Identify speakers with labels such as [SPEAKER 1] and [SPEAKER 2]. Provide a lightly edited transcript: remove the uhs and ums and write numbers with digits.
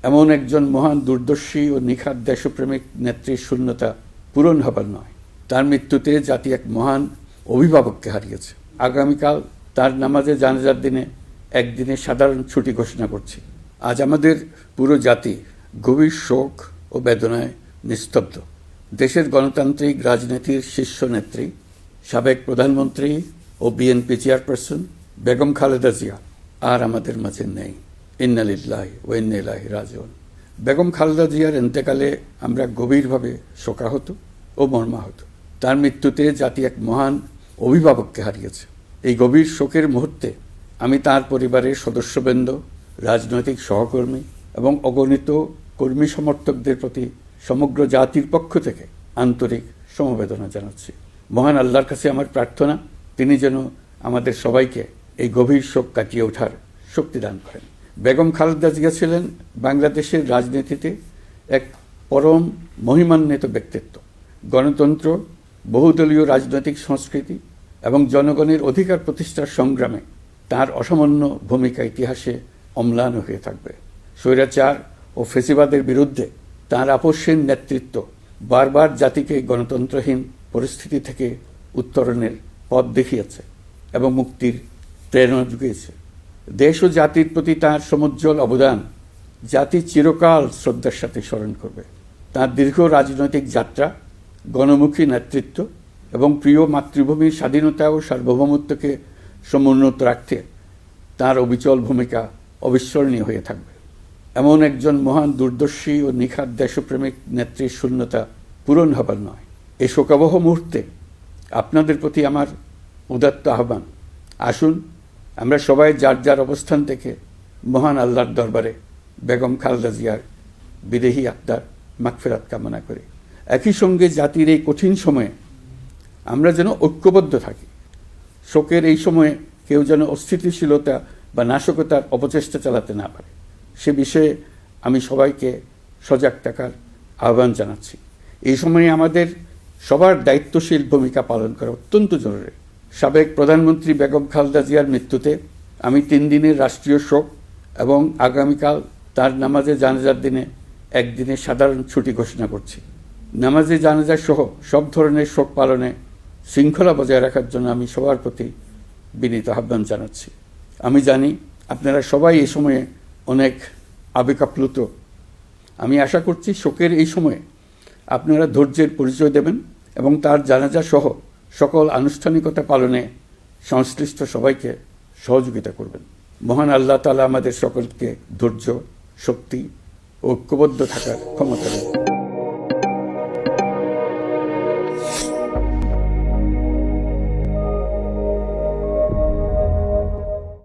[SPEAKER 1] এমন একজন মহান দূরদর্শী ও নিখাদ দেশপ্রেমিক নেত্রীর শূন্যতা পূরণ হবার নয়। তার মৃত্যুতে জাতি এক মহান অভিভাবককে হারিয়েছে। আগামীকাল তার নামাজে জানাজার দিনে একদিনের সাধারণ ছুটি ঘোষণা করছি। আজ আমাদের পুরো জাতি গভীর শোক ও বেদনায় নিস্তব্ধ। দেশের গণতান্ত্রিক রাজনীতির শীর্ষ নেত্রী, সাবেক প্রধানমন্ত্রী ও বিএনপি চেয়ারপারসন বেগম খালেদা জিয়া আর আমাদের মাঝে নেই। ইন্না লিল্লাহি ওয়া ইন্না ইলাইহি রাজিউন। বেগম খালেদা জিয়ার ইন্তেকালে আমরা গভীরভাবে শোকাহত ও মর্মাহত। তার মৃত্যুতে জাতি এক মহান অভিভাবককে হারিয়েছে। এই গভীর শোকের মুহূর্তে আমি তার পরিবারের সদস্যবৃন্দ, রাজনৈতিক সহকর্মী এবং অগণিত কর্মী সমর্থকদের প্রতি সমগ্র জাতির পক্ষ থেকে আন্তরিক সমবেদনা জানাচ্ছি। মহান আল্লাহর কাছে আমার প্রার্থনা, তিনি যেন আমাদের সবাইকে এই গভীর শোক কাটিয়ে ওঠার শক্তি দান করেন। বেগম খালেদা জিয়া ছিলেন বাংলাদেশের রাজনীতিতে এক পরম মহিমান্বিত ব্যক্তিত্ব। গণতন্ত্র, বহুদলীয় রাজনৈতিক সংস্কৃতি এবং জনগণের অধিকার প্রতিষ্ঠার সংগ্রামে তার অসামান্য ভূমিকা ইতিহাসে অম্লান হয়ে থাকবে। স্বৈরাচার ও ফেসিবাদের বিরুদ্ধে তার আপসহীন নেতৃত্ব বারবার জাতিকে গণতন্ত্রহীন পরিস্থিতি থেকে উত্তরণের পথ দেখিয়েছে এবং মুক্তির প্রেরণা জুগিয়েছে। দেশ ও জাতির প্রতি তার সমুজ্জ্বল অবদান জাতি চিরকাল শ্রদ্ধার সাথে স্মরণ করবে। তার দীর্ঘ রাজনৈতিক যাত্রা, গণমুখী নেতৃত্ব এবং প্রিয় মাতৃভূমির স্বাধীনতা ও সার্বভৌমত্বকে সমুন্নত রাখতে তার অবিচল ভূমিকা অবিস্মরণীয় হয়ে থাকবে। এমন একজন মহান দূরদর্শী ও নিখাদ দেশপ্রেমিক নেত্রীর শূন্যতা পূরণ হবার নয়। এই শোকাবহ মুহূর্তে আপনাদের প্রতি আমার উদাত্ত আহ্বান, আসুন আমরা সবাই যার যার অবস্থান থেকে মহান আল্লাহর দরবারে বেগম খালেদা জিয়ার বিদেহী আত্মার মাগফিরাত কামনা করি। একই সঙ্গে জাতির এই কঠিন সময়ে আমরা যেন ঐক্যবদ্ধ থাকি। শোকের এই সময়ে কেউ যেন অস্থিতিশীলতা বা নাশকতার অপচেষ্টা চালাতে না পারে, সে বিষয়ে আমি সবাইকে সজাগ থাকার আহ্বান জানাচ্ছি। এই সময়ে আমাদের সবার দায়িত্বশীল ভূমিকা পালন করা অত্যন্ত জরুরি। সাবেক প্রধানমন্ত্রী বেগম খালেদা জিয়ার মৃত্যুতে আমি 3 দিনের রাষ্ট্রীয় শোক এবং আগামীকাল তার নামাজে জানাজার দিনে একদিনের সাধারণ ছুটি ঘোষণা করছি। নামাজে জানাজা সহ সব ধরনের শোক পালনে শৃঙ্খলা বজায় রাখার জন্য আমি সবার প্রতি বিনীত আহ্বান জানাচ্ছি। আমি জানি আপনারা সবাই এই সময়ে অনেক আবেগাপ্লুত। আমি আশা করছি শোকের এই সময়ে আপনারা ধৈর্যের পরিচয় দেবেন এবং তার জানাজা সহ সকল আনুষ্ঠানিকতা পালনে সংশ্লিষ্ট সবাইকে সহযোগিতা করবেন। মহান আল্লাহ তাআলা আমাদের সকলকে ধৈর্য, শক্তি ও ঐক্যবদ্ধ থাকার ক্ষমতা দেন।